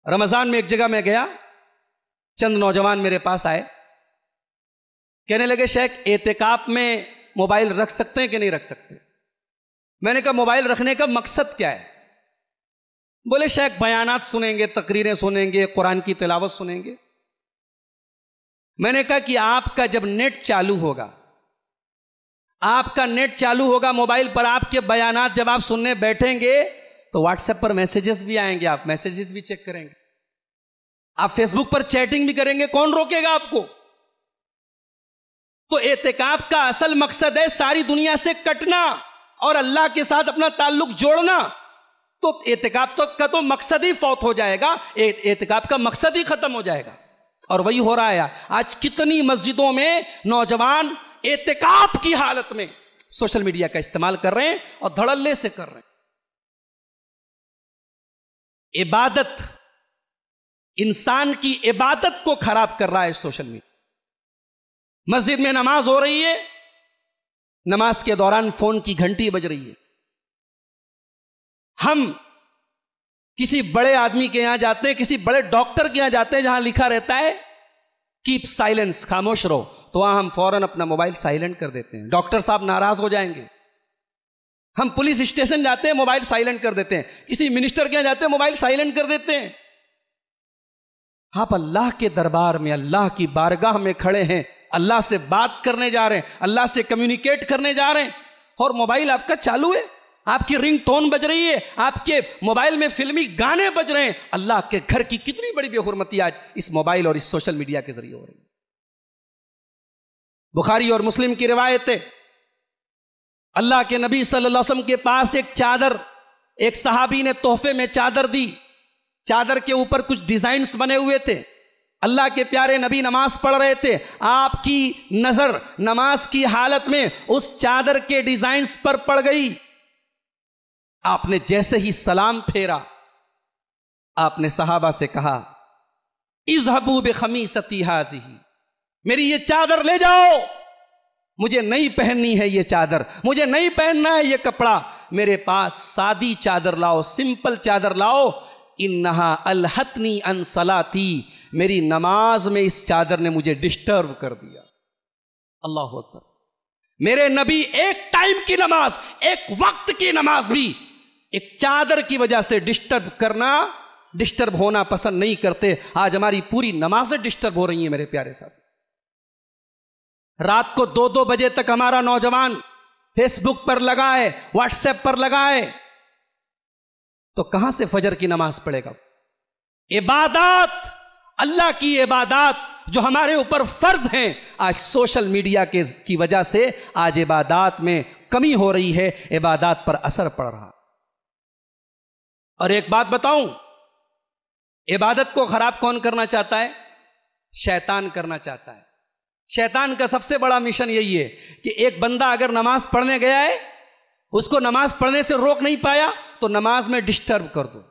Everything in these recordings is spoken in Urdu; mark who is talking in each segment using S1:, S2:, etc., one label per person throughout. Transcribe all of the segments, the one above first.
S1: رمضان میں ایک جگہ میں گیا، چند نوجوان میرے پاس آئے، کہنے لگے شیخ اعتکاف میں موبائل رکھ سکتے ہیں کہ نہیں رکھ سکتے؟ میں نے کہا موبائل رکھنے کا مقصد کیا ہے؟ بولے شیخ بیانات سنیں گے، تقریریں سنیں گے، قرآن کی تلاوت سنیں گے۔ میں نے کہا کہ آپ کا جب نیٹ چالو ہوگا، موبائل پر آپ کے بیانات جب آپ سننے بیٹھیں گے تو واٹس ایپ پر میسیجز بھی آئیں گے، آپ میسیجز بھی چیک کریں گے، آپ فیس بک پر چیٹنگ بھی کریں گے، کون روکے گا آپ کو؟ تو اعتکاف کا اصل مقصد ہے ساری دنیا سے کٹنا اور اللہ کے ساتھ اپنا تعلق جوڑنا۔ تو اعتکاف کا تو مقصد ہی فوت ہو جائے گا، اعتکاف کا مقصد ہی ختم ہو جائے گا، اور وہی ہو رہا ہے۔ آج کتنی مسجدوں میں نوجوان اعتکاف کی حالت میں سوشل میڈیا کا استعمال کر رہے ہیں اور دھڑلے سے کر رہے ہیں۔ عبادت، انسان کی عبادت کو خراب کر رہا ہے سوشل میڈیا۔ مسجد میں نماز ہو رہی ہے، نماز کے دوران فون کی گھنٹی بج رہی ہے۔ ہم کسی بڑے آدمی کے یہاں جاتے ہیں، کسی بڑے ڈاکٹر کے یہاں جاتے ہیں جہاں لکھا رہتا ہے کیپ سائلنس، خاموش رہو، تو وہاں ہم فوراً اپنا موبائل سائلنٹ کر دیتے ہیں، ڈاکٹر صاحب ناراض ہو جائیں گے۔ ہم پولیس اسٹیشن جاتے ہیں، موبائل سائلنٹ کر دیتے ہیں، کسی منسٹر کے یہاں جاتے ہیں، موبائل سائلنٹ کر دیتے ہیں۔ آپ اللہ کے دربار میں، اللہ کی بارگاہ میں کھڑے ہیں، اللہ سے بات کرنے جا رہے ہیں، اللہ سے کمیونیکیٹ کرنے جا رہے ہیں، اور موبائل آپ کا چالو ہے، آپ کی رنگ ٹون بج رہی ہے، آپ کے موبائل میں فلمی گانے بج رہے ہیں۔ اللہ کے گھر کی کتنی بڑی بے حرمتی آج اس موبائل اور اس سوشل میڈیا کے ذریعے ہو رہی ہے۔ بخاری اور مسلم کی روایت ہے، اللہ کے نبی صلی اللہ علیہ وسلم کے پاس ایک چادر، ایک صحابی نے تحفے میں چادر دی، چادر کے اوپر کچھ ڈیزائنز بنے ہوئے تھے۔ اللہ کے پیارے نبی نماز پڑھ رہے تھے، آپ کی نظر نماز کی حالت میں اس چادر کے ڈیزائنز پر پڑ گئی۔ آپ نے جیسے ہی سلام پھیرا، آپ نے صحابہ سے کہا اذهبوا بخمیصتی هذه، میری یہ چادر لے جاؤ، مجھے نہیں پہننی ہے یہ چادر، مجھے نہیں پہننا ہے یہ کپڑا، میرے پاس سادی چادر لاؤ، سمپل چادر لاؤ۔ انہا الہتنی عن صلاتی، میری نماز میں اس چادر نے مجھے ڈسٹرب کر دیا۔ اللہ اکبر۔ میرے نبی ایک ٹائم کی نماز، ایک وقت کی نماز بھی ایک چادر کی وجہ سے ڈسٹرب ہونا پسند نہیں کرتے۔ آج ہماری پوری نمازیں ڈسٹرب ہو رہی ہیں میرے پیارے ساتھ۔ رات کو 2-2 بجے تک ہمارا نوجوان فیس بک پر لگا ہے، واٹس ایپ پر لگا ہے، تو کہاں سے فجر کی نماز پڑھے گا؟ عبادات، اللہ کی عبادات جو ہمارے اوپر فرض ہیں، آج سوشل میڈیا کی وجہ سے آج عبادات میں کمی ہو رہی ہے، عبادات پر اثر پڑ رہا۔ اور ایک بات بتاؤں، عبادت کو خراب کون کرنا چاہتا ہے؟ شیطان کرنا چاہتا ہے۔ شیطان کا سب سے بڑا مشن یہی ہے کہ ایک بندہ اگر نماز پڑھنے گیا ہے، اس کو نماز پڑھنے سے روک نہیں پایا تو نماز میں ڈسٹرب کر دو۔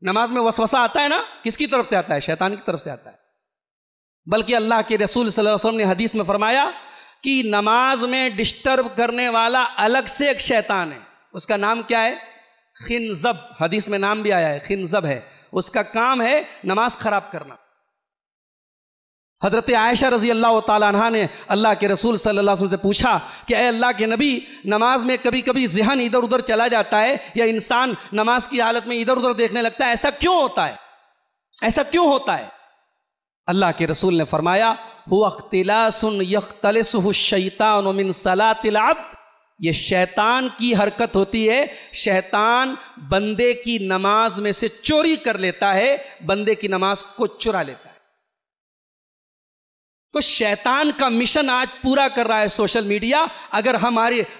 S1: نماز میں وسوسہ آتا ہے نا، کس کی طرف سے آتا ہے؟ شیطان کی طرف سے آتا ہے۔ بلکہ اللہ کے رسول صلی اللہ علیہ وسلم نے حدیث میں فرمایا کہ نماز میں ڈسٹرب کرنے والا الگ سے ایک شیطان ہے، اس کا نام کیا ہے؟ خنزب۔ حدیث میں نام بھی آیا ہے، خنزب ہے، اس کا کام ہے نماز خراب کرنا۔ حضرت عائشہ رضی اللہ تعالیٰ عنہ نے اللہ کے رسول صلی اللہ علیہ وسلم سے پوچھا کہ اے اللہ کے نبی، نماز میں کبھی کبھی ذہن ادھر ادھر چلا جاتا ہے، یا انسان نماز کی حالت میں ادھر ادھر دیکھنے لگتا ہے، ایسا کیوں ہوتا ہے؟ ایسا کیوں ہوتا ہے؟ اللہ کے رسول نے فرمایا هو اختلاس یختلسہ الشیطان من صلاۃ العبد، یہ شیطان کی حرکت ہوتی ہے، شیطان بندے کی نماز میں سے چوری کر لیتا ہے، بندے کی نماز کو چرا لیتا ہے۔ تو شیطان کا مشن آج پورا کر رہا ہے سوشل میڈیا۔ اگر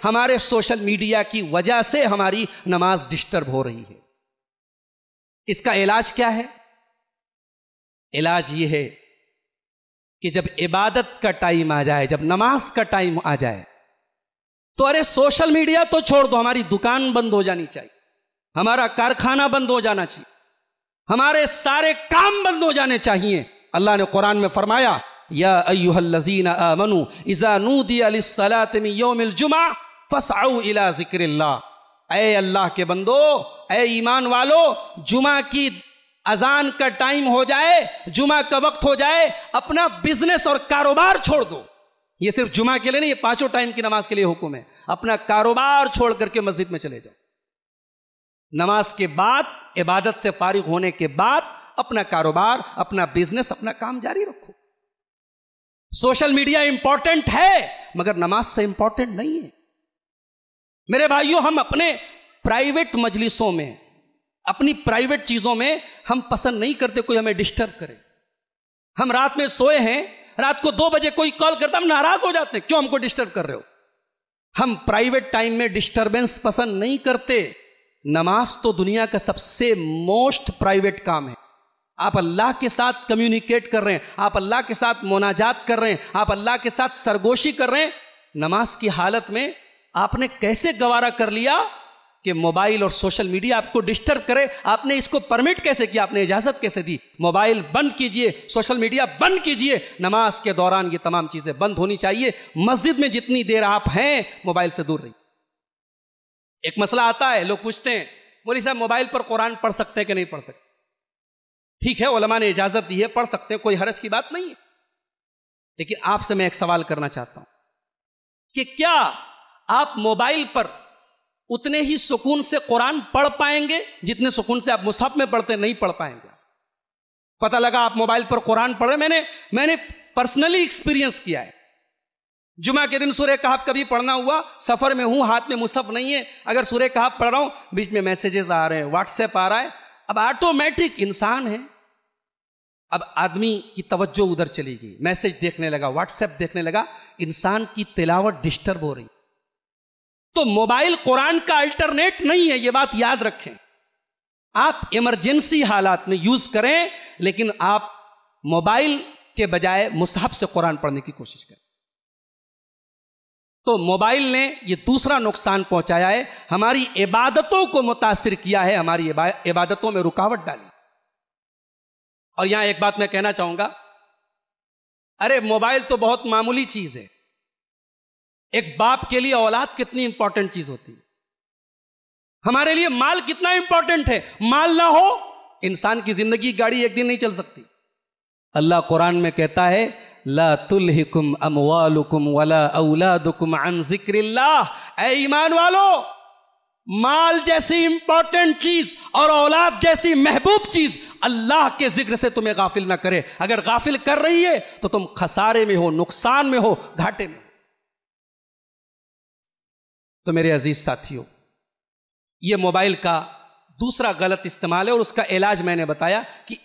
S1: ہمارے سوشل میڈیا کی وجہ سے ہماری نماز ڈسٹرب ہو رہی ہے، اس کا علاج کیا ہے؟ علاج یہ ہے کہ جب عبادت کا ٹائم آ جائے، جب نماز کا ٹائم آ جائے، تو ارے سوشل میڈیا تو چھوڑ دو، ہماری دکان بند ہو جانی چاہیے، ہمارا کارخانہ بند ہو جانا چاہیے، ہمارے سارے کام بند ہو جانے چاہیے۔ اللہ نے قرآن میں فرمایا یا ایھا الذین آمنوا اذا نودی للصلاۃ من یوم الجمعہ فاسعوا الی ذکر اللہ، اے اللہ کے بندو، اے ایمان والو، جمعہ کی اذان کا ٹائم ہو جائے، جمعہ کا وقت ہو جائے، اپنا بزنس اور کاروبار چھوڑ دو. یہ صرف جمعہ کے لیے نہیں، یہ 5 ٹائم کی نماز کے لیے حکم ہے. اپنا کاروبار چھوڑ کر کے مسجد میں چلے جاؤ. نماز کے بعد، عبادت سے فارغ ہونے کے بعد اپنا کاروبار، اپنا بزنس، اپنا کام جاری رکھو. سوشل میڈیا امپورٹنٹ ہے مگر نماز سے امپورٹنٹ نہیں ہے. میرے بھائیوں، ہم اپنے پرائیویٹ مجلسوں میں، اپنی پرائیویٹ چیزوں میں ہم پسند نہیں کرتے کوئی ہمیں ڈسٹرب کرے. ہم رات میں سوئے ہیں، رات کو 2 بجے کوئی کال کرتا، ہم ناراض ہو جاتے ہیں، کیوں ہم کو ڈسٹرب کر رہے ہو. ہم پرائیویٹ ٹائم میں ڈسٹربنس پسند نہیں کرتے. نماز تو دنیا کا سب سے موسٹ پرائیویٹ کام ہے. آپ اللہ کے ساتھ کمیونیکیٹ کر رہے ہیں، آپ اللہ کے ساتھ مناجات کر رہے ہیں، آپ اللہ کے ساتھ سرگوشی کر رہے ہیں. نماز کی حالت میں آپ نے کیسے گوارا کر لیا کہ موبائل اور سوشل میڈیا آپ کو ڈسٹرب کرے؟ آپ نے اس کو پرمٹ کیسے کیا؟ آپ نے اجازت کیسے دی؟ موبائل بند کیجئے، سوشل میڈیا بند کیجئے. نماز کے دوران یہ تمام چیزیں بند ہونی چاہیے. مسجد میں جتنی دیر آپ ہیں موبائل سے دور رہیے. ایک مسئلہ آتا ہے، لوگ پوچھتے ہیں مولوی صاحب موبائل پر قرآن پڑھ سکتے ہیں کہ نہیں پڑھ سکتے؟ ٹھیک ہے، علماء نے اجازت دی ہے، پڑھ سکتے ہیں، کوئی حرج کی بات نہیں ہے. لیکن آپ سے میں ایک سوال کرنا چاہتا ہوں کہ کیا آپ موبائل پر اتنے ہی سکون سے قرآن پڑھ پائیں گے جتنے سکون سے آپ مصحف میں پڑھتے نہیں پڑھ پائیں گے؟ پتہ لگا آپ موبائل پر قرآن پڑھ رہے، میں نے پرسنلی ایکسپیرینس کیا ہے. جمعہ کے دن سورہ کہف کبھی پڑھنا ہوا، سفر میں ہوں، ہاتھ میں مصحف نہیں ہے، اگر سورہ کہف پڑھ رہا ہوں، بیچ میں میسیجز آ رہے ہیں، واٹس ایپ آ رہا ہے. اب آٹومیٹک انسان ہے، اب آدمی کی توجہ ادھر چلی گئی، میسیج دیکھنے لگا، واٹس ایپ دیکھنے لگا، انسان کی تلاوت ڈسٹرب ہو رہی. تو موبائل قرآن کا الٹرنیٹ نہیں ہے، یہ بات یاد رکھیں. آپ ایمرجنسی حالات میں یوز کریں، لیکن آپ موبائل کے بجائے مصحف سے قرآن پڑھنے کی کوشش کریں. تو موبائل نے یہ دوسرا نقصان پہنچایا ہے، ہماری عبادتوں کو متاثر کیا ہے، ہماری عبادتوں میں رکاوٹ ڈالی. اور یہاں ایک بات میں کہنا چاہوں گا، ارے موبائل تو بہت معمولی چیز ہے. ایک باپ کے لیے اولاد کتنی امپورٹنٹ چیز ہوتی ہے. ہمارے لیے مال کتنا امپورٹنٹ ہے. مال نہ ہو انسان کی زندگی گاڑی ایک دن نہیں چل سکتی. اللہ قرآن میں کہتا ہے لا تلہکم اموالکم ولا اولادکم عن ذکر اللہ. اے ایمان والو، مال جیسی امپورٹنٹ چیز اور اولاد جیسی محبوب چیز اللہ کے ذکر سے تمہیں غافل نہ کرے. اگر غافل کر رہی ہے تو تم خسارے میں ہو، نقصان میں ہو، گھاٹے میں ہو. تو میرے عزیز ساتھیوں، یہ موبائل کا دوسرا غلط استعمال ہے، اور اس کا علاج میں نے بتایا کہ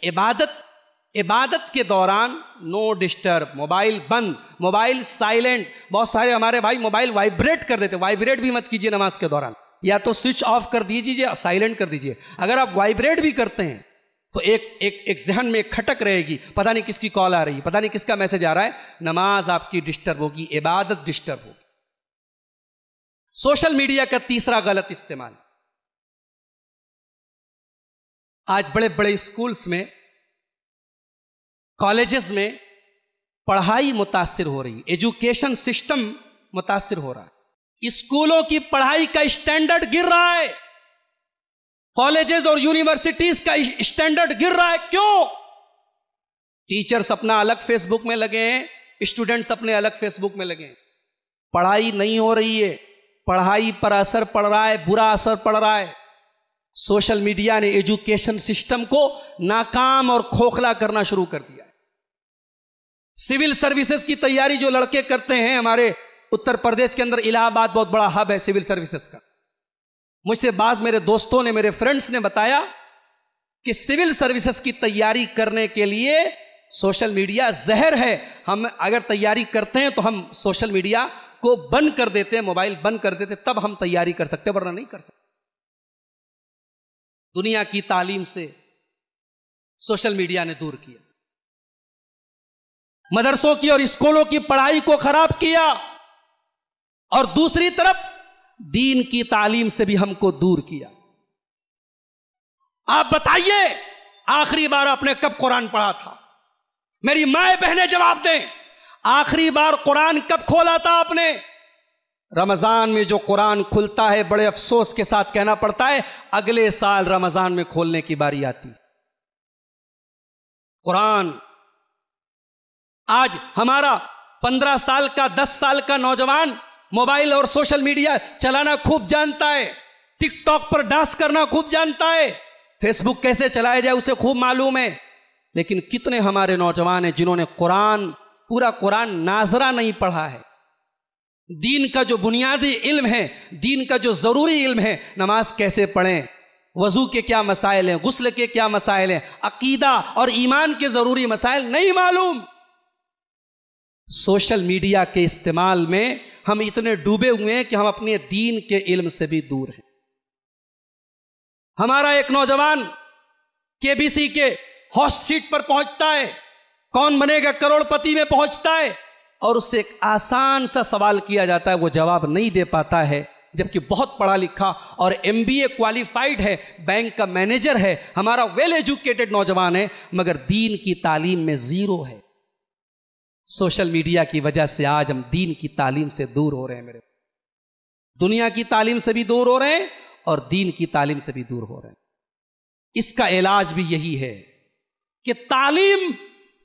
S1: عبادت کے دوران نو ڈسٹرب، موبائل بند، موبائل سائلنٹ. بہت سارے ہمارے بھائی موبائل وائبریٹ کر دیتے، وائبریٹ بھی مت کیجئے نماز کے دوران، یا تو سوئچ آف کر دیجئے، سائلنٹ کر دیجئے. اگر آپ وائبریٹ بھی کرتے ہیں تو ایک ذہن میں ایک کھٹک رہے گی، پتہ نہیں کس کی کال آ رہی ہے، پتہ نہیں کس کا میسج آ رہا ہے. نماز آپ کی ڈسٹرب ہوگی، عبادت ڈسٹرب ہوگی. سوشل میڈیا کا تیسرا غلط استعمال، آج بڑے بڑے اسکولز میں، کالجز میں پڑھائی متاثر ہو رہی ہے، ایجوکیشن سسٹم متاثر ہو رہا ہے. اسکولوں کی پڑھائی کا اسٹینڈرڈ گر رہا ہے، کالجز اور یونیورسٹیز کا اسٹینڈرڈ گر رہا ہے. کیوں؟ ٹیچرز اپنا الگ فیس بک میں لگے ہیں، اسٹوڈنٹس اپنے الگ فیس بک میں لگے ہیں. پڑھائی نہیں ہو رہی ہے، پڑھائی پر اثر پڑ رہا ہے، برا اثر پڑ رہا ہے. سوشل میڈیا نے ایجوکیشن سسٹم کو ناکام اور کھوکھلا کرنا شروع کر دیا ہے. سول سروسز کی تیاری جو لڑکے کرتے ہیں، ہمارے اتر پردیش کے اندر الہ آباد بہت بڑا ہب ہے سول سروسز کا. مجھ سے بعض میرے دوستوں نے، میرے فرینڈز نے بتایا کہ سول سروسز کی تیاری کرنے کے لیے سوشل میڈیا زہر ہے. ہم اگر تیاری کرتے ہیں تو ہم سوشل میڈیا کو بند کر دیتے ہیں، موبائل بند کر دیتے، تب ہم تیاری کر سکتے، ورنہ نہیں کر سکتے. دنیا کی تعلیم سے سوشل میڈیا نے دور کیا، مدرسوں کی اور اسکولوں کی پڑھائی کو خراب کیا، اور دوسری طرف دین کی تعلیم سے بھی ہم کو دور کیا. آپ بتائیے آخری بار آپ نے کب قرآن پڑھا تھا؟ میری مائیں بہنیں جواب دیں، آخری بار قرآن کب کھولا تھا آپ نے؟ رمضان میں جو قرآن کھلتا ہے، بڑے افسوس کے ساتھ کہنا پڑتا ہے اگلے سال رمضان میں کھولنے کی باری آتی. قرآن. آج ہمارا 15 سال کا 10 سال کا نوجوان موبائل اور سوشل میڈیا چلانا خوب جانتا ہے, ٹک ٹاک پر ڈانس کرنا خوب جانتا ہے, فیس بک کیسے چلایا جائے اسے خوب معلوم ہے. لیکن کتنے ہمارے نوجوان ہیں جنہوں نے پورا قرآن ناظرہ نہیں پڑھا ہے. دین کا جو بنیادی علم ہے, دین کا جو ضروری علم ہے, نماز کیسے پڑھیں, وضو کے کیا مسائل ہیں, غسل کے کیا مسائل ہیں, عقیدہ اور ایمان کے ضروری مسائل نہیں معلوم. سوشل میڈیا کے استعمال میں ہم اتنے ڈوبے ہوئے ہیں کہ ہم اپنے دین کے علم سے بھی دور ہیں. ہمارا ایک نوجوان KBC کے ہوسٹ سیٹ پر پہنچتا ہے, کون بنے گا کروڑ پتی میں پہنچتا ہے, اور اس سے ایک آسان سا سوال کیا جاتا ہے, وہ جواب نہیں دے پاتا ہے, جبکہ بہت پڑھا لکھا اور MBA کوالیفائڈ ہے, بینک کا مینیجر ہے, ہمارا ویل ایجوکیٹڈ نوجوان ہے, مگر دین کی تعلیم میں زیرو ہے. سوشل میڈیا کی وجہ سے آج ہم دین کی تعلیم سے دور ہو رہے ہیں. میرے دنیا کی تعلیم سے بھی دور ہو رہے ہیں اور دین کی تعلیم سے بھی دور ہو رہے ہیں. اس کا علاج بھی یہی ہے کہ تعلیم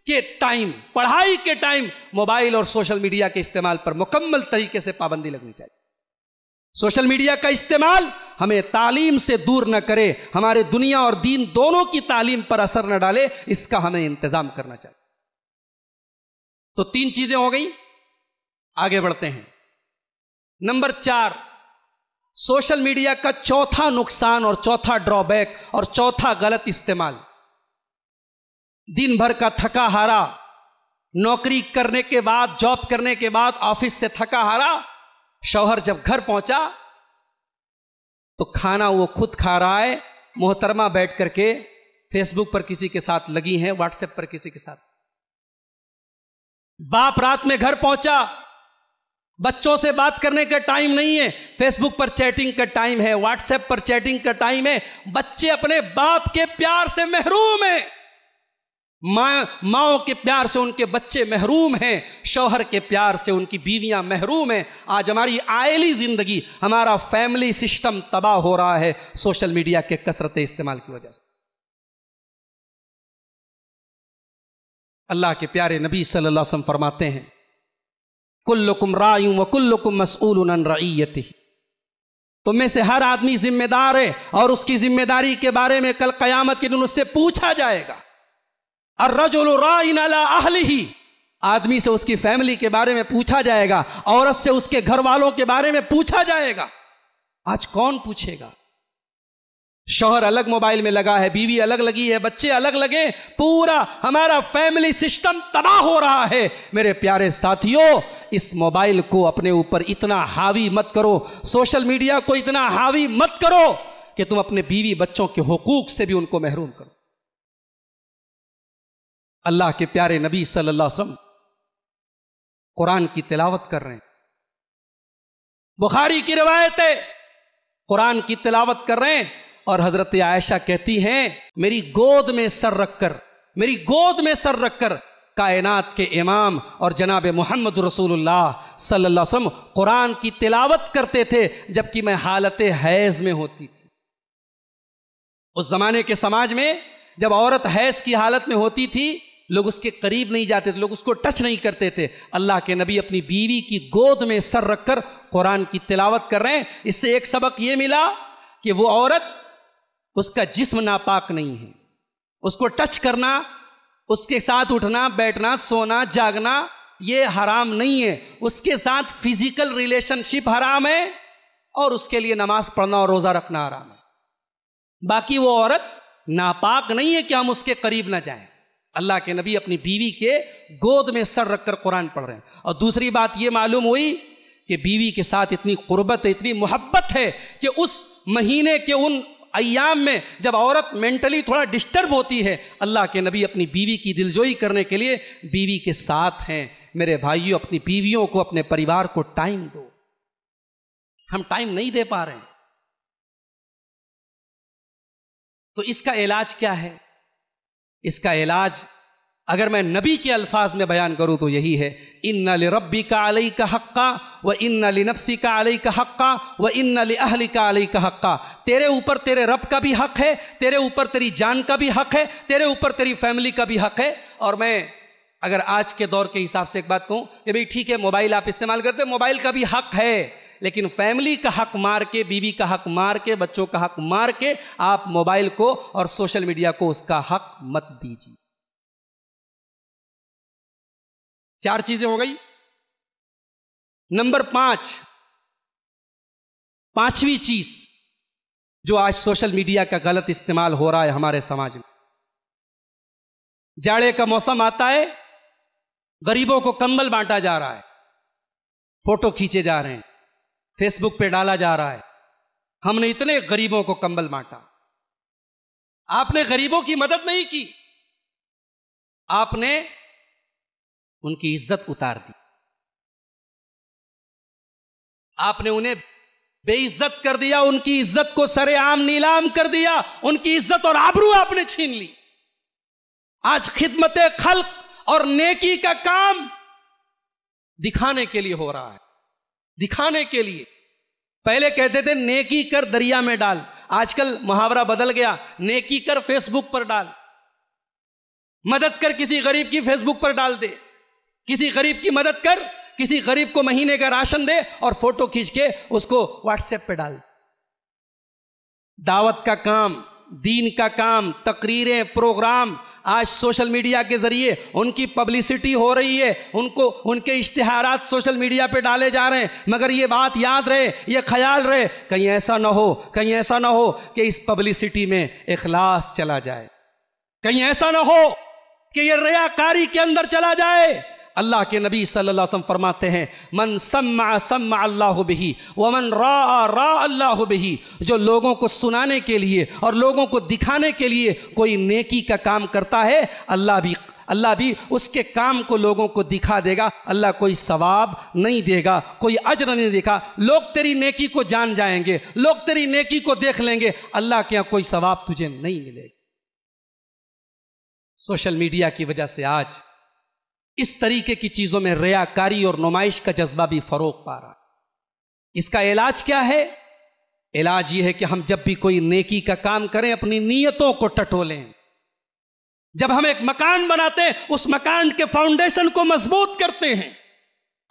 S1: کے ٹائم, پڑھائی کے ٹائم موبائل اور سوشل میڈیا کے استعمال پر مکمل طریقے سے پابندی لگنی چاہیے. سوشل میڈیا کا استعمال ہمیں تعلیم سے دور نہ کرے, ہمارے دنیا اور دین دونوں کی تعلیم پر اثر نہ ڈالے, اس کا ہمیں انتظام کرنا چاہیے. تو 3 چیزیں ہو گئیں, آگے بڑھتے ہیں. نمبر 4, سوشل میڈیا کا چوتھا نقصان اور چوتھا ڈرا بیک اور چوتھا غلط استعمال. دن بھر کا تھکا ہارا, نوکری کرنے کے بعد, جاب کرنے کے بعد آفس سے تھکا ہارا, شوہر جب گھر پہنچا تو کھانا وہ خود کھا رہا ہے, محترمہ بیٹھ کر کے فیس بک پر کسی کے ساتھ لگی ہیں, واٹس ایپ پر کسی کے ساتھ. باپ رات میں گھر پہنچا, بچوں سے بات کرنے کا ٹائم نہیں ہے, فیس بک پر چیٹنگ کا ٹائم ہے, واٹس ایپ پر چیٹنگ کا ٹائم ہے. بچے اپنے باپ کے پیار سے محروم ہیں, ماؤں کے پیار سے ان کے بچے محروم ہیں, شوہر کے پیار سے ان کی بیویاں محروم ہیں. آج ہماری عائلی زندگی, ہمارا فیملی سسٹم تباہ ہو رہا ہے سوشل میڈیا کے کثرت استعمال کی وجہ سے. اللہ کے پیارے نبی صلی اللہ علیہ وسلم فرماتے ہیں, کلکم راع وکلکم مسئول عن رعیتہ, تم میں سے ہر آدمی ذمہ دار ہے اور اس کی ذمہ داری کے بارے میں کل قیامت کے دن اس سے پوچھا جائے گا. الرجل راع علی اہلہ, آدمی سے اس کی فیملی کے بارے میں پوچھا جائے گا, عورت سے اس کے گھر والوں کے بارے میں پوچھا جائے گا. آج کون پوچھے گا؟ شوہر الگ موبائل میں لگا ہے, بیوی الگ لگی ہے, بچے الگ لگے, پورا ہمارا فیملی سسٹم تباہ ہو رہا ہے. میرے پیارے ساتھیوں, اس موبائل کو اپنے اوپر اتنا حاوی مت کرو, سوشل میڈیا کو اتنا حاوی مت کرو کہ تم اپنے بیوی بچوں کے حقوق سے بھی ان کو محروم کرو. اللہ کے پیارے نبی صلی اللہ علیہ وسلم قرآن کی تلاوت کر رہے ہیں, بخاری کی روایت ہے, قرآن کی تلاوت کر رہے ہیں اور حضرت عائشہ کہتی ہیں, میری گود میں سر رکھ کر کائنات کے امام اور جناب محمد رسول اللہ صلی اللہ علیہ وسلم قرآن کی تلاوت کرتے تھے جبکہ میں حالت حیض میں ہوتی تھی. اس زمانے کے سماج میں جب عورت حیض کی حالت میں ہوتی تھی, لوگ اس کے قریب نہیں جاتے تھے, لوگ اس کو ٹچ نہیں کرتے تھے. اللہ کے نبی اپنی بیوی کی گود میں سر رکھ کر قرآن کی تلاوت کر رہے ہیں. اس سے ایک سبق یہ ملا کہ وہ عورت, اس کا جسم ناپاک نہیں ہے, اس کو ٹچ کرنا, اس کے ساتھ اٹھنا بیٹھنا سونا جاگنا یہ حرام نہیں ہے, اس کے ساتھ فزیکل ریلیشن شپ حرام ہے اور اس کے لیے نماز پڑھنا اور روزہ رکھنا حرام ہے. باقی وہ عورت ناپاک نہیں ہے کہ ہم اس کے قریب نہ جائیں. اللہ کے نبی اپنی بیوی کے گود میں سر رکھ کر قرآن پڑھ رہے ہیں. اور دوسری بات یہ معلوم ہوئی کہ بیوی کے ساتھ اتنی قربت ہے, اتنی محبت ہے کہ اس مہینے کے ان ایام میں جب عورت مینٹلی تھوڑا ڈسٹرب ہوتی ہے, اللہ کے نبی اپنی بیوی کی دلجوئی کرنے کے لیے بیوی کے ساتھ ہیں. میرے بھائیوں, اپنی بیویوں کو, اپنے پریوار کو ٹائم دو. ہم ٹائم نہیں دے پا رہے ہیں. تو اس کا علاج کیا ہے؟ اس کا علاج اگر میں نبی کے الفاظ میں بیان کروں تو یہی ہے، ان لربک علیک حقا وان لنفسک علیک حقا وان لاہلک علیک حقا، تیرے اوپر تیرے رب کا بھی حق ہے، تیرے اوپر تیری جان کا بھی حق ہے، تیرے اوپر تیری فیملی کا بھی حق ہے۔ اور میں اگر آج کے دور کے حساب سے ایک بات کہوں کہ بھئی ٹھیک ہے موبائل آپ استعمال کرتے، موبائل کا بھی حق ہے، لیکن فیملی کا حق مار کے، بیوی کا حق مار کے، بچوں کا حق مار کے آپ موبائل کو اور سوشل میڈیا کو اس کا حق مت دیجیے۔ 4 چیزیں ہو گئی۔ نمبر 5، پانچویں چیز جو آج سوشل میڈیا کا غلط استعمال ہو رہا ہے ہمارے سماج میں، جاڑے کا موسم آتا ہے، غریبوں کو کمبل بانٹا جا رہا ہے، فوٹو کھینچے جا رہے ہیں، فیس بک پہ ڈالا جا رہا ہے، ہم نے اتنے غریبوں کو کمبل بانٹا۔ آپ نے غریبوں کی مدد نہیں کی، آپ نے ان کی عزت اتار دی، آپ نے انہیں بے عزت کر دیا، ان کی عزت کو سرے عام نیلام کر دیا، ان کی عزت اور آبرو آپ نے چھین لی۔ آج خدمت خلق اور نیکی کا کام دکھانے کے لیے ہو رہا ہے، دکھانے کے لیے۔ پہلے کہتے تھے نیکی کر دریا میں ڈال، آج کل محاورہ بدل گیا، نیکی کر فیس بک پر ڈال، مدد کر کسی غریب کی فیس بک پر ڈال دے، کسی غریب کی مدد کر، کسی غریب کو مہینے کا راشن دے اور فوٹو کھینچ کے اس کو واٹس ایپ پہ ڈال۔ دعوت کا کام، دین کا کام، تقریریں، پروگرام آج سوشل میڈیا کے ذریعے ان کی پبلسٹی ہو رہی ہے، ان کے اشتہارات سوشل میڈیا پہ ڈالے جا رہے ہیں، مگر یہ بات یاد رہے، یہ خیال رہے، کہیں ایسا نہ ہو، کہیں ایسا نہ ہو کہ اس پبلسٹی میں اخلاص چلا جائے، کہیں ایسا نہ ہو کہ یہ ریاکاری کے اندر چلا جائے۔ اللہ کے نبی صلی اللہ علیہ وسلم فرماتے ہیں، من سمع سمع اللہ بہ ومن راء راء اللہ بہ، جو لوگوں کو سنانے کے لیے اور لوگوں کو دکھانے کے لیے کوئی نیکی کا کام کرتا ہے، اللہ بھی اس کے کام کو لوگوں کو دکھا دے گا، اللہ کوئی ثواب نہیں دے گا، کوئی اجر نہیں دے گا، لوگ تیری نیکی کو جان جائیں گے، لوگ تیری نیکی کو دیکھ لیں گے، اللہ کے یہاں کوئی ثواب تجھے نہیں ملے گا۔ سوشل میڈیا کی وجہ سے آج اس طریقے کی چیزوں میں ریاکاری اور نمائش کا جذبہ بھی فروغ پا رہا ہے۔ اس کا علاج کیا ہے؟ علاج یہ ہے کہ ہم جب بھی کوئی نیکی کا کام کریں اپنی نیتوں کو ٹٹولیں۔ جب ہم ایک مکان بناتے ہیں اس مکان کے فاؤنڈیشن کو مضبوط کرتے ہیں۔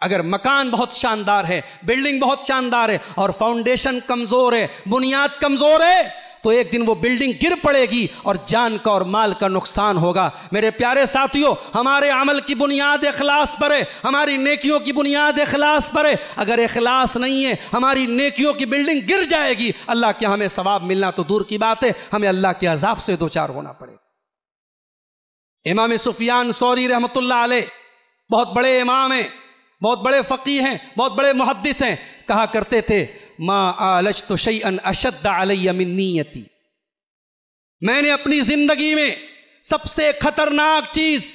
S1: اگر مکان بہت شاندار ہے، بلڈنگ بہت شاندار ہے اور فاؤنڈیشن کمزور ہے، بنیاد کمزور ہے، تو ایک دن وہ بلڈنگ گر پڑے گی اور جان کا اور مال کا نقصان ہوگا۔ میرے پیارے ساتھیوں، ہمارے عمل کی بنیاد اخلاص پر ہے، ہماری نیکیوں کی بنیاد اخلاص پر ہے۔ اگر اخلاص نہیں ہے، ہماری نیکیوں کی بلڈنگ گر جائے گی، اللہ کے ہمیں ثواب ملنا تو دور کی بات ہے، ہمیں اللہ کے عذاب سے دوچار ہونا پڑے۔ امام سفیان ثوری رحمۃ اللہ علیہ بہت بڑے امام ہیں، بہت بڑے فقیہ ہیں، بہت بڑے محدث ہیں، کہا کرتے تھے ما عالجت شیئا اشد علی من نیتی، میں نے اپنی زندگی میں سب سے خطرناک چیز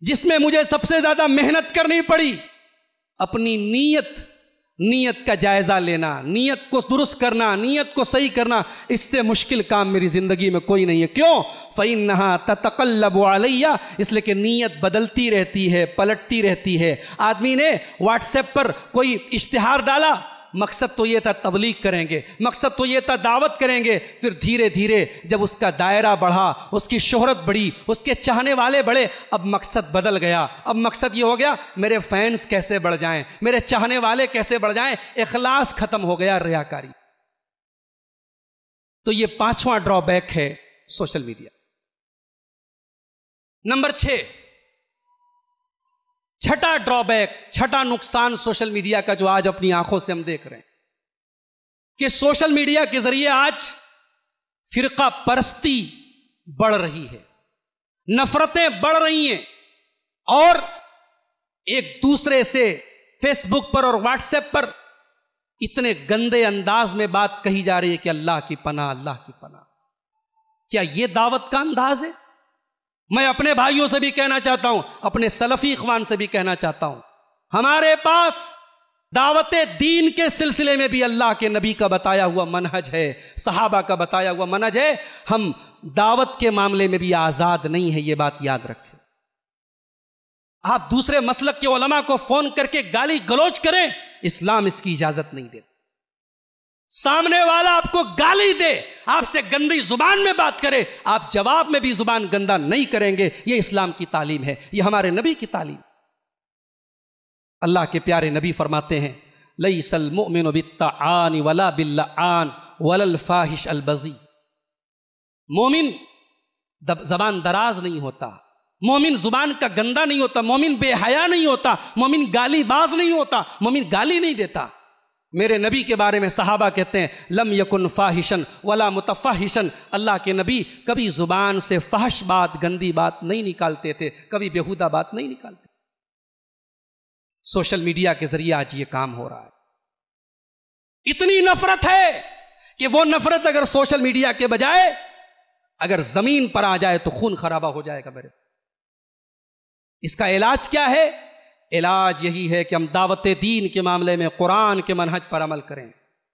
S1: جس میں مجھے سب سے زیادہ محنت کرنی پڑی، اپنی نیت کا جائزہ لینا، نیت کو درست کرنا، نیت کو صحیح کرنا، اس سے مشکل کام میری زندگی میں کوئی نہیں ہے۔ کیوں؟ فَإِنَّهَا تَتَقَلَّبُ عَلَيَّ، اس لیے کہ نیت بدلتی رہتی ہے، پلٹتی رہتی ہے۔ آدمی نے واٹس ایپ پر کوئی اشتہار ڈالا، مقصد تو یہ تھا تبلیغ کریں گے، مقصد تو یہ تھا دعوت کریں گے، پھر دھیرے دھیرے جب اس کا دائرہ بڑھا، اس کی شہرت بڑھی، اس کے چاہنے والے بڑھے، اب مقصد بدل گیا۔ اب مقصد یہ ہو گیا میرے فینس کیسے بڑھ جائیں، میرے چاہنے والے کیسے بڑھ جائیں، اخلاص ختم ہو گیا، ریاکاری۔ تو یہ 5واں ڈرا بیک ہے سوشل میڈیا۔ نمبر 6، چھٹا ڈرا بیک، چھٹا نقصان سوشل میڈیا کا جو آج اپنی آنکھوں سے ہم دیکھ رہے ہیں کہ سوشل میڈیا کے ذریعے آج فرقہ پرستی بڑھ رہی ہے، نفرتیں بڑھ رہی ہیں، اور ایک دوسرے سے فیس بک پر اور واٹس ایپ پر اتنے گندے انداز میں بات کہی جا رہی ہے کہ اللہ کی پناہ، اللہ کی پناہ۔ کیا یہ دعوت کا انداز ہے؟ میں اپنے بھائیوں سے بھی کہنا چاہتا ہوں، اپنے سلفی اخوان سے بھی کہنا چاہتا ہوں، ہمارے پاس دعوت دین کے سلسلے میں بھی اللہ کے نبی کا بتایا ہوا منہج ہے، صحابہ کا بتایا ہوا منہج ہے۔ ہم دعوت کے معاملے میں بھی آزاد نہیں ہے، یہ بات یاد رکھیں۔ آپ دوسرے مسلک کے علماء کو فون کر کے گالی گلوچ کریں، اسلام اس کی اجازت نہیں دے۔ سامنے والا آپ کو گالی دے، آپ سے گندی زبان میں بات کرے، آپ جواب میں بھی زبان گندا نہیں کریں گے، یہ اسلام کی تعلیم ہے، یہ ہمارے نبی کی تعلیم۔ اللہ کے پیارے نبی فرماتے ہیں لیس المؤمن بالطعان ولا باللعان ولا الفاحش البذی، مومن زبان دراز نہیں ہوتا، مومن زبان کا گندا نہیں ہوتا، مومن بے حیا نہیں ہوتا، مومن گالی باز نہیں ہوتا، مومن گالی نہیں دیتا۔ میرے نبی کے بارے میں صحابہ کہتے ہیں لم یکن فاحشن ولا متفحشن، اللہ کے نبی کبھی زبان سے فحش بات، گندی بات نہیں نکالتے تھے، کبھی بیہودہ بات نہیں نکالتے۔ سوشل میڈیا کے ذریعے آج یہ کام ہو رہا ہے، اتنی نفرت ہے کہ وہ نفرت اگر سوشل میڈیا کے بجائے اگر زمین پر آ جائے تو خون خرابہ ہو جائے گا میرے۔ اس کا علاج کیا ہے؟ علاج یہی ہے کہ ہم دعوت دین کے معاملے میں قرآن کے منہج پر عمل کریں۔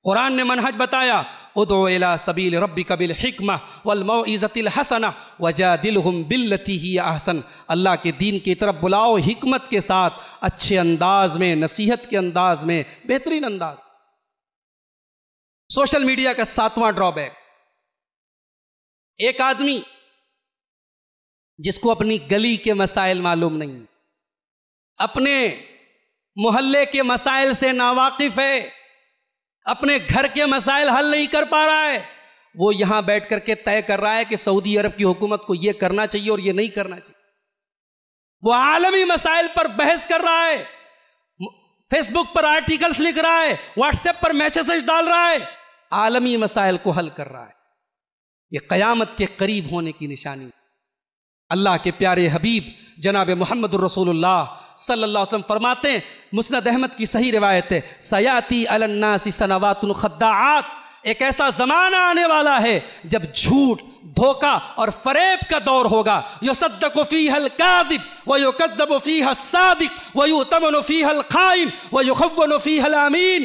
S1: قرآن نے منہج بتایا ادعو الی سبیل ربک بالحکمہ والموعظۃ الحسنہ وجادلہم باللتی ہی احسن، اللہ کے دین کی طرف بلاؤ حکمت کے ساتھ، اچھے انداز میں، نصیحت کے انداز میں، بہترین انداز۔ سوشل میڈیا کا 7واں ڈرا بیک، ایک آدمی جس کو اپنی گلی کے مسائل معلوم نہیں، اپنے محلے کے مسائل سے ناواقف ہے، اپنے گھر کے مسائل حل نہیں کر پا رہا ہے، وہ یہاں بیٹھ کر کے طے کر رہا ہے کہ سعودی عرب کی حکومت کو یہ کرنا چاہیے اور یہ نہیں کرنا چاہیے۔ وہ عالمی مسائل پر بحث کر رہا ہے، فیس بک پر آرٹیکلز لکھ رہا ہے، واٹس ایپ پر میسیج ڈال رہا ہے، عالمی مسائل کو حل کر رہا ہے۔ یہ قیامت کے قریب ہونے کی نشانی۔ اللہ کے پیارے حبیب جناب محمد الرسول اللہ صلی اللہ علیہ وسلم فرماتے ہیں، مسند احمد کی صحیح روایت ہے، سیاتی علی الناس سنوات خداعات، ایک ایسا زمانہ آنے والا ہے جب جھوٹ، دھوکہ اور فریب کا دور ہوگا، یصدق فیہا الکاذب ویکذب فیہا الصادق ویؤتمن فیہا الخائن ویخون فیہا الامین۔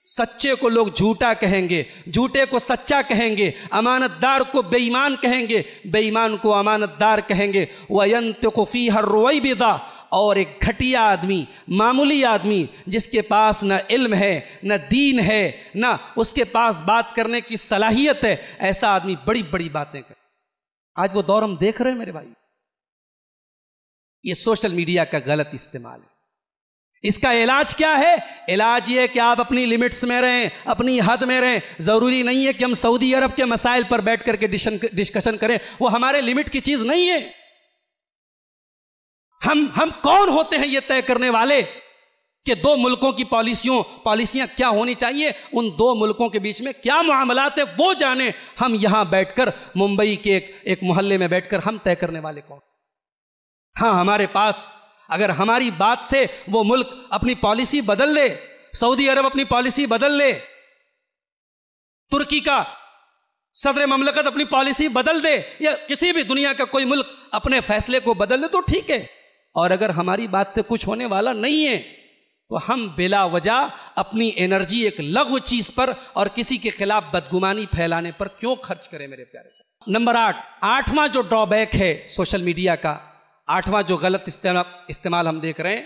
S1: سچے کو لوگ جھوٹا کہیں گے، جھوٹے کو سچا کہیں گے، امانت دار کو بے ایمان کہیں گے، بے ایمان کو امانت دار کہیں گے، وَيَنْتِقُ فِيهَا الرُّوَيْبِضَةُ، اور ایک گھٹیا آدمی، معمولی آدمی جس کے پاس نہ علم ہے، نہ دین ہے، نہ اس کے پاس بات کرنے کی صلاحیت ہے، ایسا آدمی بڑی بڑی باتیں کرے۔ آج وہ دور ہم دیکھ رہے ہیں میرے بھائی، یہ سوشل میڈیا کا غلط استعمال ہے۔ اس کا علاج کیا ہے؟ علاج یہ ہے کہ آپ اپنی لیمٹس میں رہیں، اپنی حد میں رہیں۔ ضروری نہیں ہے کہ ہم سعودی عرب کے مسائل پر بیٹھ کر کے ڈسکشن کریں، وہ ہمارے لیمٹ کی چیز نہیں ہے۔ ہم کون ہوتے ہیں یہ طے کرنے والے کہ دو ملکوں کی پالیسیاں کیا ہونی چاہیے، ان دو ملکوں کے بیچ میں کیا معاملات ہیں وہ جانیں۔ ہم یہاں بیٹھ کر ممبئی کے ایک محلے میں بیٹھ کر ہم طے کرنے والے کون؟ ہاں، ہمارے پاس اگر ہماری بات سے وہ ملک اپنی پالیسی بدل لے، سعودی عرب اپنی پالیسی بدل لے، ترکی کا صدر مملکت اپنی پالیسی بدل دے، یا کسی بھی دنیا کا کوئی ملک اپنے فیصلے کو بدل دے تو ٹھیک ہے، اور اگر ہماری بات سے کچھ ہونے والا نہیں ہے تو ہم بلا وجہ اپنی انرجی ایک لغو چیز پر اور کسی کے خلاف بدگمانی پھیلانے پر کیوں خرچ کریں میرے پیارے سے۔ نمبر 8واں جو ڈرا بیک ہے سوشل میڈیا کا، 8واں جو غلط استعمال ہم دیکھ رہے ہیں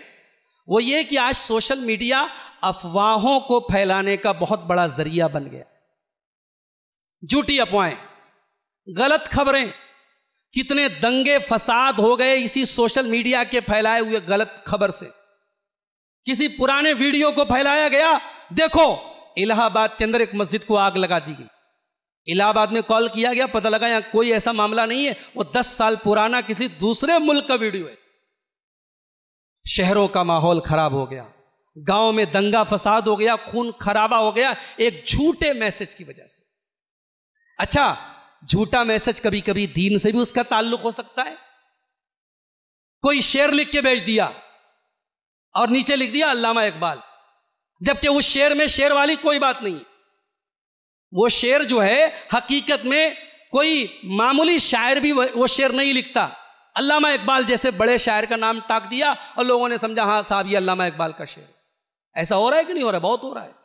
S1: وہ یہ کہ آج سوشل میڈیا افواہوں کو پھیلانے کا بہت بڑا ذریعہ بن گیا۔ جھوٹی افواہیں، غلط خبریں، کتنے دنگے فساد ہو گئے اسی سوشل میڈیا کے پھیلائے ہوئے غلط خبر سے۔ کسی پرانے ویڈیو کو پھیلایا گیا، دیکھو الہ آباد کے اندر ایک مسجد کو آگ لگا دی گئی، الہ آباد میں کال کیا گیا، پتہ لگا یہاں کوئی ایسا معاملہ نہیں ہے، وہ 10 سال پرانا کسی دوسرے ملک کا ویڈیو ہے۔ شہروں کا ماحول خراب ہو گیا، گاؤں میں دنگا فساد ہو گیا، خون خرابہ ہو گیا ایک جھوٹے میسج کی وجہ سے۔ اچھا، جھوٹا میسج کبھی کبھی دین سے بھی اس کا تعلق ہو سکتا ہے۔ کوئی شعر لکھ کے بھیج دیا اور نیچے لکھ دیا علامہ اقبال، جبکہ اس شعر میں شعر والی کوئی بات نہیں۔ وہ شعر جو ہے حقیقت میں کوئی معمولی شاعر بھی وہ شعر نہیں لکھتا، علامہ اقبال جیسے بڑے شاعر کا نام ٹاک دیا اور لوگوں نے سمجھا ہاں صاحب یہ علامہ اقبال کا شعر ہے۔ ایسا ہو رہا ہے کہ نہیں ہو رہا ہے؟ بہت ہو رہا ہے۔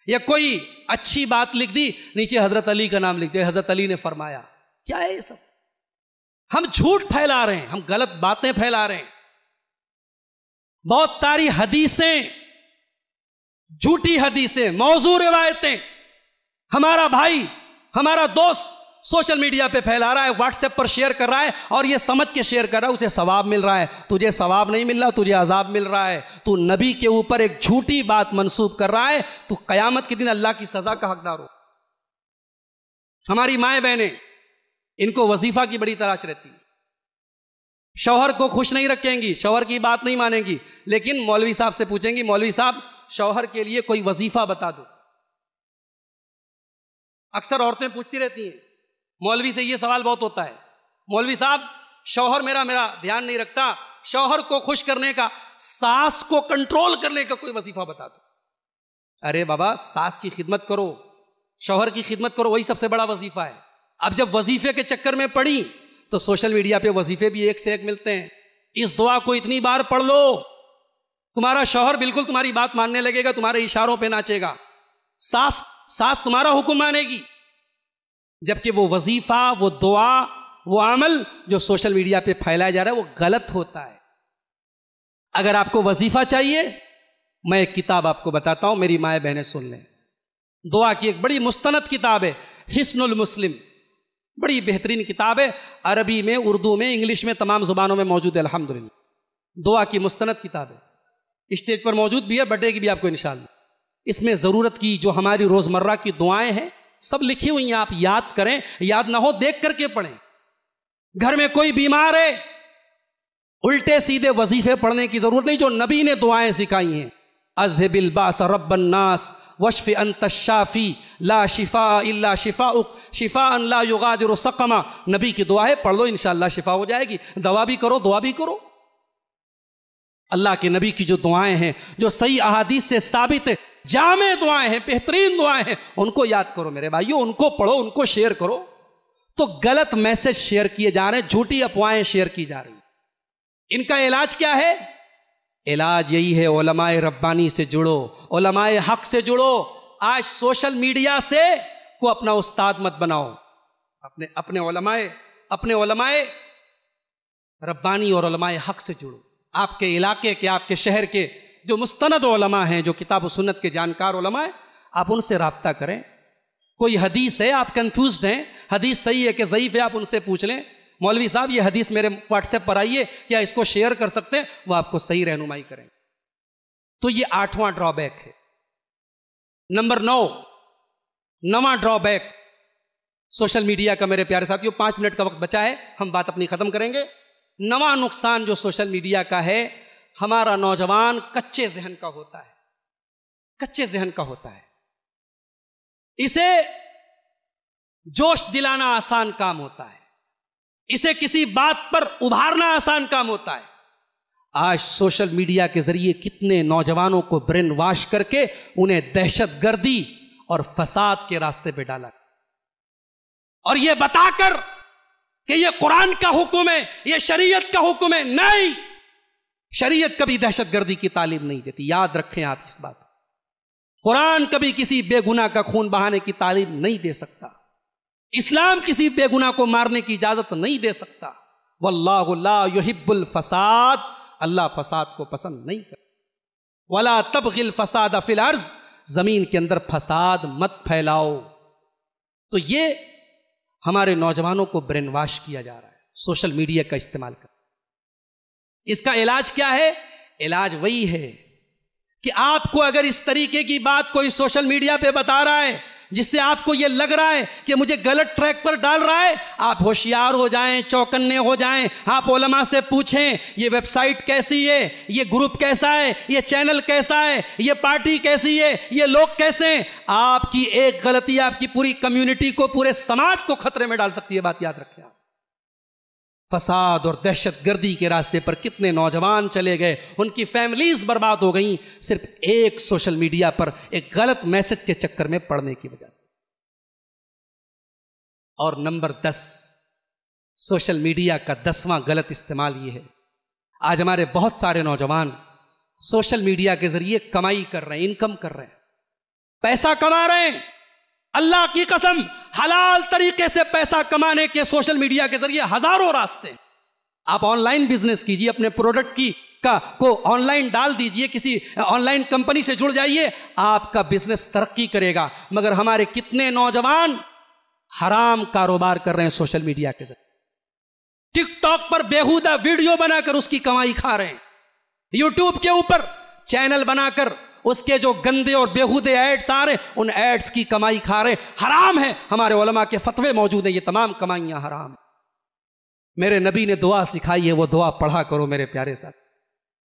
S1: یا کوئی اچھی بات لکھ دی، نیچے حضرت علی کا نام لکھ دیا، حضرت علی نے فرمایا۔ کیا ہے یہ سب؟ ہم جھوٹ پھیلا رہے ہیں، ہم غلط باتیں پھیلا رہے ہیں۔ بہت ساری حدیثیں، جھوٹی حدیثیں، موضوع روایتیں ہمارا بھائی، ہمارا دوست سوشل میڈیا پہ پھیلا رہا ہے، واٹس ایپ پر شیئر کر رہا ہے، اور یہ سمجھ کے شیئر کر رہا ہے اسے ثواب مل رہا ہے. تجھے ثواب نہیں مل رہا، تجھے عذاب مل رہا ہے. تو نبی کے اوپر ایک جھوٹی بات منسوب کر رہا ہے، تو قیامت کے دن اللہ کی سزا کا حقدار ہو. ہماری مائیں بہنیں، ان کو وظیفہ کی بڑی تلاش رہتی ہے. شوہر کو خوش نہیں رکھیں گی، شوہر کی بات نہیں مانیں گی، لیکن مولوی صاحب سے پوچھیں گی مولوی صاحب شوہر کے لیے کوئی وظیفہ بتا دو. اکثر عورتیں پوچھتی رہتی ہیں، مولوی سے یہ سوال بہت ہوتا ہے، مولوی صاحب شوہر میرا دھیان نہیں رکھتا، شوہر کو خوش کرنے کا، ساس کو کنٹرول کرنے کا کوئی وظیفہ بتا دو. ارے بابا، ساس کی خدمت کرو، شوہر کی خدمت کرو، وہی سب سے بڑا وظیفہ ہے. اب جب وظیفے کے چکر میں پڑی تو سوشل میڈیا پہ وظیفے بھی ایک سے ایک ملتے ہیں. اس دعا کو اتنی بار پڑھ لو، تمہارا شوہر بالکل تمہاری بات ماننے لگے گا، تمہارے اشاروں پہ ناچے گا. ساس تمہارا حکم مانے گی. جبکہ وہ وظیفہ، وہ دعا، وہ عمل جو سوشل میڈیا پہ پھیلایا جا رہا ہے وہ غلط ہوتا ہے. اگر آپ کو وظیفہ چاہیے، میں ایک کتاب آپ کو بتاتا ہوں، میری مائیں بہنیں سن لیں. دعا کی ایک بڑی مستند کتاب ہے، حصن المسلم، بڑی بہترین کتاب ہے. عربی میں، اردو میں، انگلش میں، تمام زبانوں میں موجود ہے الحمدللہ. دعا کی مستند کتاب ہے، اسٹیج پر موجود بھی ہے، بٹے گی بھی آپ کو انشاءاللہ. اس میں ضرورت کی جو ہماری روزمرہ کی دعائیں ہیں سب لکھی ہوئی ہیں. آپ یاد کریں، یاد نہ ہو دیکھ کر کے پڑھیں. گھر میں کوئی بیمار ہے، الٹے سیدھے وظیفے پڑھنے کی ضرورت نہیں. جو نبی نے دعائیں سکھائی ہیں، اذھب الباس رب الناس واشف انت الشافی لا شفاء الا شفاؤک شفاء لا یغادر سقما. نبی کی دعا ہے، پڑھ لو انشاءاللہ شفا ہو جائے گی. دوا بھی کرو، دعا بھی کرو. اللہ کے نبی کی جو دعائیں ہیں، جو صحیح احادیث سے ثابت ہے، جامع دعائیں ہیں، بہترین دعائیں ہیں، ان کو یاد کرو میرے بھائیو، ان کو پڑھو، ان کو شیئر کرو. تو غلط میسج شیئر کیے جا رہے ہیں، جھوٹی افواہیں شیئر کی جا رہی ہیں. ان کا علاج کیا ہے؟ علاج یہی ہے، علماء ربانی سے جڑو، علماء حق سے جڑو. آج سوشل میڈیا سے کو اپنا استاد مت بناؤ. اپنے علماء ربانی اور علماء حق سے جڑو. آپ کے علاقے کے، آپ کے شہر کے جو مستند علماء ہیں، جو کتاب و سنت کے جانکار علماء ہیں، آپ ان سے رابطہ کریں. کوئی حدیث ہے، آپ کنفیوزڈ ہیں، حدیث صحیح ہے کہ ضعیف ہے، آپ ان سے پوچھ لیں، مولوی صاحب یہ حدیث میرے واٹس ایپ پر آئیے، کیا اس کو شیئر کر سکتے ہیں؟ وہ آپ کو صحیح رہنمائی کریں. تو یہ 8واں ڈرا بیک ہے. نمبر 9واں ڈرا بیک سوشل میڈیا کا. میرے پیارے ساتھیوں، 5 منٹ کا وقت بچا ہے، ہم بات اپنی ختم کریں گے. 9واں نقصان جو سوشل میڈیا کا ہے، ہمارا نوجوان کچے ذہن کا ہوتا ہے. کچے ذہن کا ہوتا ہے، اسے جوش دلانا آسان کام ہوتا ہے، اسے کسی بات پر ابھارنا آسان کام ہوتا ہے. آج سوشل میڈیا کے ذریعے کتنے نوجوانوں کو برین واش کر کے انہیں دہشت گردی اور فساد کے راستے پہ ڈالا، اور یہ بتا کر کہ یہ قرآن کا حکم ہے، یہ شریعت کا حکم ہے. نہیں، شریعت کبھی دہشت گردی کی تعلیم نہیں دیتی، یاد رکھیں آپ اس بات. قرآن کبھی کسی بے گناہ کا خون بہانے کی تعلیم نہیں دے سکتا. اسلام کسی بے گناہ کو مارنے کی اجازت نہیں دے سکتا. واللہ لا یحب الفساد، اللہ فساد کو پسند نہیں کرتا. ولا تبغی الفساد فی الارض، زمین کے اندر فساد مت پھیلاؤ. تو یہ ہمارے نوجوانوں کو برین واش کیا جا رہا ہے سوشل میڈیا کا استعمال کر. اس کا علاج کیا ہے؟ علاج وہی ہے کہ آپ کو اگر اس طریقے کی بات کوئی سوشل میڈیا پہ بتا رہا ہے جس سے آپ کو یہ لگ رہا ہے کہ مجھے غلط ٹریک پر ڈال رہا ہے، آپ ہوشیار ہو جائیں، چوکنے ہو جائیں. آپ علماء سے پوچھیں یہ ویب سائٹ کیسی ہے، یہ گروپ کیسا ہے، یہ چینل کیسا ہے، یہ پارٹی کیسی ہے، یہ لوگ کیسے ہیں. آپ کی ایک غلطی آپ کی پوری کمیونٹی کو، پورے سماج کو خطرے میں ڈال سکتی ہے. بات یاد رکھیں آپ. فساد اور دہشت گردی کے راستے پر کتنے نوجوان چلے گئے، ان کی فیملیز برباد ہو گئیں، صرف ایک سوشل میڈیا پر ایک غلط میسج کے چکر میں پڑنے کی وجہ سے. اور نمبر 10 سوشل میڈیا کا 10واں غلط استعمال یہ ہے، آج ہمارے بہت سارے نوجوان سوشل میڈیا کے ذریعے کمائی کر رہے ہیں، انکم کر رہے ہیں، پیسہ کما رہے ہیں. اللہ کی قسم، حلال طریقے سے پیسہ کمانے کے سوشل میڈیا کے ذریعے ہزاروں راستے. آپ آن لائن بزنس کیجئے، اپنے پروڈکٹ کو آن لائن ڈال دیجئے، کسی آن لائن کمپنی سے جڑ جائیے، آپ کا بزنس ترقی کرے گا۔ مگر ہمارے کتنے نوجوان حرام کاروبار کر رہے ہیں سوشل میڈیا کے ذریعے، ٹک ٹاک پر بیہودہ ویڈیو بنا کر اس کی کمائی کھا رہے ہیں، یوٹیوب کے اوپر چینل بنا کر اس کے جو گندے اور بیہودے ایڈز آ رہے ہیں ان ایڈز کی کمائی کھا رہے ہیں۔ حرام ہے، ہمارے علماء کے فتوے موجود ہیں، یہ تمام کمائیاں حرام ہیں۔ میرے نبی نے دعا سکھائی ہے، وہ دعا پڑھا کرو میرے پیارے ساتھ۔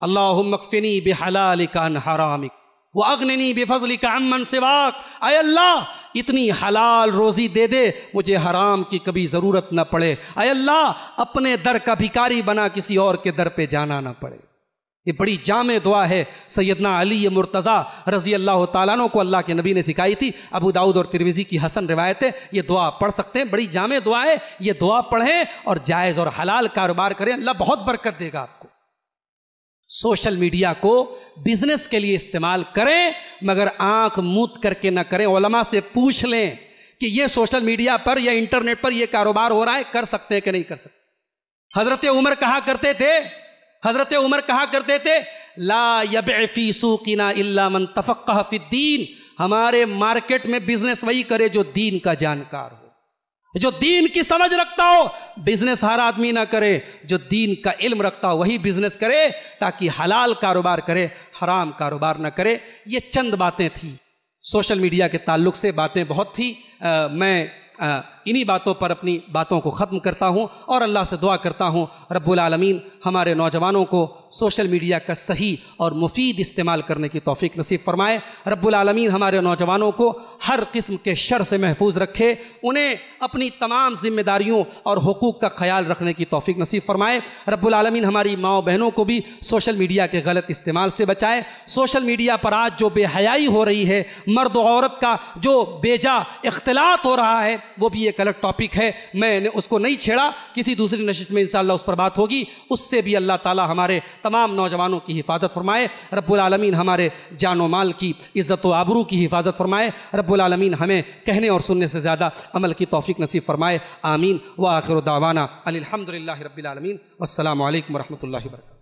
S1: اللہم اکفنی بحلالک عن حرامک واغننی بفضلک عمن سواک۔ اے اللہ اتنی حلال روزی دے دے مجھے حرام کی کبھی ضرورت نہ پڑے۔ اے اللہ اپنے در کا بھکاری بنا، کسی اور کے در پہ جانا نہ پڑے۔ یہ بڑی جامع دعا ہے، سیدنا علی مرتضیٰ رضی اللہ تعالیٰ عنہ کو اللہ کے نبی نے سکھائی تھی، ابو داؤد اور ترمذی کی حسن روایت ہے، یہ دعا پڑھ سکتے ہیں، بڑی جامع دعا ہے، یہ دعا پڑھیں اور جائز اور حلال کاروبار کریں، اللہ بہت برکت دے گا آپ کو۔ سوشل میڈیا کو بزنس کے لیے استعمال کریں، مگر آنکھ موت کر کے نہ کریں۔ علماء سے پوچھ لیں کہ یہ سوشل میڈیا پر یا انٹرنیٹ پر یہ کاروبار ہو رہا ہے، کر سکتے ہیں کہ نہیں کر سکتے۔ حضرت عمر کہا کرتے تھے لا یبع فی سوقنا الا من تفقہ فی الدین، ہمارے مارکیٹ میں بزنس وہی کرے جو دین کا جانکار ہو، جو دین کی سمجھ رکھتا ہو۔ بزنس ہر آدمی نہ کرے، جو دین کا علم رکھتا ہو وہی بزنس کرے، تاکہ حلال کاروبار کرے، حرام کاروبار نہ کرے۔ یہ چند باتیں تھیں سوشل میڈیا کے تعلق سے، باتیں بہت تھی، میں انہی باتوں پر اپنی باتوں کو ختم کرتا ہوں اور اللہ سے دعا کرتا ہوں رب العالمین ہمارے نوجوانوں کو سوشل میڈیا کا صحیح اور مفید استعمال کرنے کی توفیق نصیب فرمائے۔ رب العالمین ہمارے نوجوانوں کو ہر قسم کے شر سے محفوظ رکھے، انہیں اپنی تمام ذمہ داریوں اور حقوق کا خیال رکھنے کی توفیق نصیب فرمائے۔ رب العالمین ہماری ماؤں بہنوں کو بھی سوشل میڈیا کے غلط استعمال سے بچائے۔ سوشل میڈیا پر آج جو بے حیائی ہو رہی ہے، مرد و عورت کا جو بیجا اختلاط ہو رہا ہے، وہ بھی ایک الگ ٹاپک ہے، میں نے اس کو نہیں چھیڑا، کسی دوسری نشست میں انشاءاللہ اس پر بات ہوگی، اس سے بھی اللہ تعالی ہمارے تمام نوجوانوں کی حفاظت فرمائے۔ رب العالمین ہمارے جان و مال کی عزت و آبرو کی حفاظت فرمائے۔ رب العالمین ہمیں کہنے اور سننے سے زیادہ عمل کی توفیق نصیب فرمائے، آمین۔ وآخر دعوانا الحمدللہ رب العالمین، والسلام علیکم ورحمۃ اللہ وبرکاتہ۔